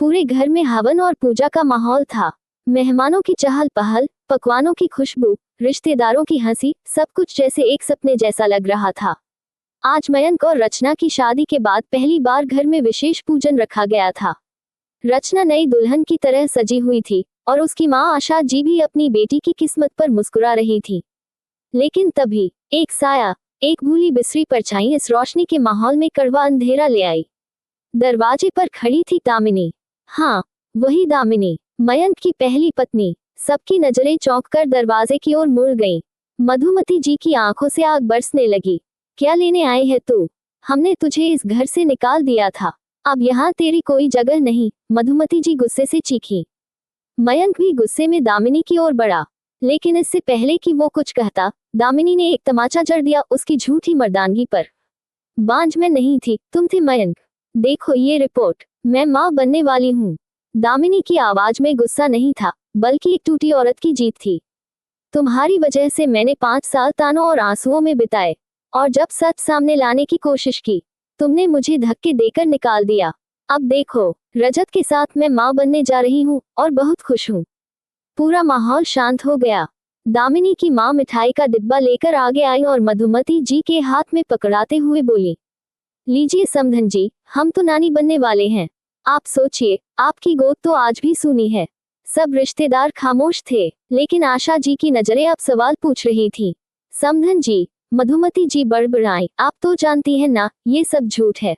पूरे घर में हवन और पूजा का माहौल था। मेहमानों की चहल पहल, पकवानों की खुशबू, रिश्तेदारों की हंसी, सब कुछ जैसे एक सपने जैसा लग रहा था। आज मयंक और रचना की शादी के बाद पहली बार घर में विशेष पूजन रखा गया था। रचना नई दुल्हन की तरह सजी हुई थी और उसकी मां आशा जी भी अपनी बेटी की किस्मत पर मुस्कुरा रही थी। लेकिन तभी एक साया, एक भूली बिसरी परछाई इस रोशनी के माहौल में कड़वा अंधेरा ले आई। दरवाजे पर खड़ी थी दामिनी। हाँ, वही दामिनी, मयंक की पहली पत्नी। सबकी नजरें चौंक कर दरवाजे की ओर मुड़ गईं। मधुमती जी की आंखों से आग बरसने लगी। क्या लेने आई है तू? हमने तुझे इस घर से निकाल दिया था, अब यहाँ तेरी कोई जगह नहीं, मधुमती जी गुस्से से चीखी। मयंक भी गुस्से में दामिनी की ओर बढ़ा, लेकिन इससे पहले कि वो कुछ कहता, दामिनी ने एक तमाचा जड़ दिया उसकी झूठी मर्दानगी पर। बांझ मैं नहीं थी, तुम थे मयंक। देखो ये रिपोर्ट, मैं माँ बनने वाली हूँ। दामिनी की आवाज में गुस्सा नहीं था, बल्कि एक टूटी औरत की जीत थी। तुम्हारी वजह से मैंने 5 साल तानों और आंसुओं में बिताए, और जब सच सामने लाने की कोशिश की, तुमने मुझे धक्के देकर निकाल दिया। अब देखो, रजत के साथ मैं माँ बनने जा रही हूँ और बहुत खुश हूँ। पूरा माहौल शांत हो गया। दामिनी की माँ मिठाई का डिब्बा लेकर आगे आई और मधुमती जी के हाथ में पकड़ाते हुए बोली, लीजिए समधन जी, हम तो नानी बनने वाले हैं। आप सोचिए, आपकी गोद तो आज भी सूनी है। सब रिश्तेदार खामोश थे, लेकिन आशा जी की नजरें अब सवाल पूछ रही थी। समधन जी, मधुमती जी बड़बड़ाई, आप तो जानती हैं ना, ये सब झूठ है।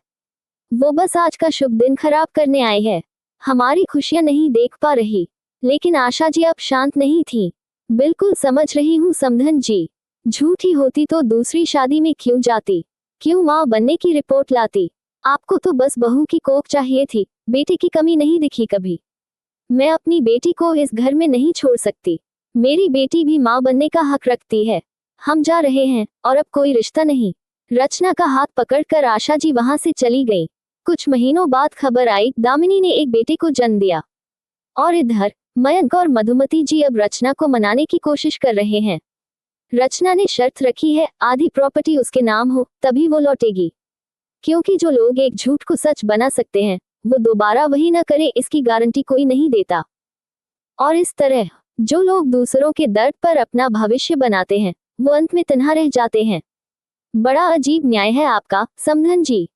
वो बस आज का शुभ दिन खराब करने आए हैं। हमारी खुशियां नहीं देख पा रही। लेकिन आशा जी अब शांत नहीं थी। बिल्कुल समझ रही हूँ समधन जी, झूठी होती तो दूसरी शादी में क्यों जाती, क्यों माँ बनने की रिपोर्ट लाती। आपको तो बस बहू की कोख चाहिए थी, बेटे की कमी नहीं दिखी कभी। मैं अपनी बेटी को इस घर में नहीं छोड़ सकती। मेरी बेटी भी माँ बनने का हक रखती है। हम जा रहे हैं, और अब कोई रिश्ता नहीं। रचना का हाथ पकड़कर आशा जी वहां से चली गई। कुछ महीनों बाद खबर आई, दामिनी ने एक बेटे को जन्म दिया। और इधर मयंक और मधुमती जी अब रचना को मनाने की कोशिश कर रहे हैं। रचना ने शर्त रखी है, आधी प्रॉपर्टी उसके नाम हो, तभी वो लौटेगी। क्योंकि जो लोग एक झूठ को सच बना सकते हैं, वो दोबारा वही न करे, इसकी गारंटी कोई नहीं देता। और इस तरह जो लोग दूसरों के दर्द पर अपना भविष्य बनाते हैं, वो अंत में तन्हा रह जाते हैं। बड़ा अजीब न्याय है आपका, समधन जी।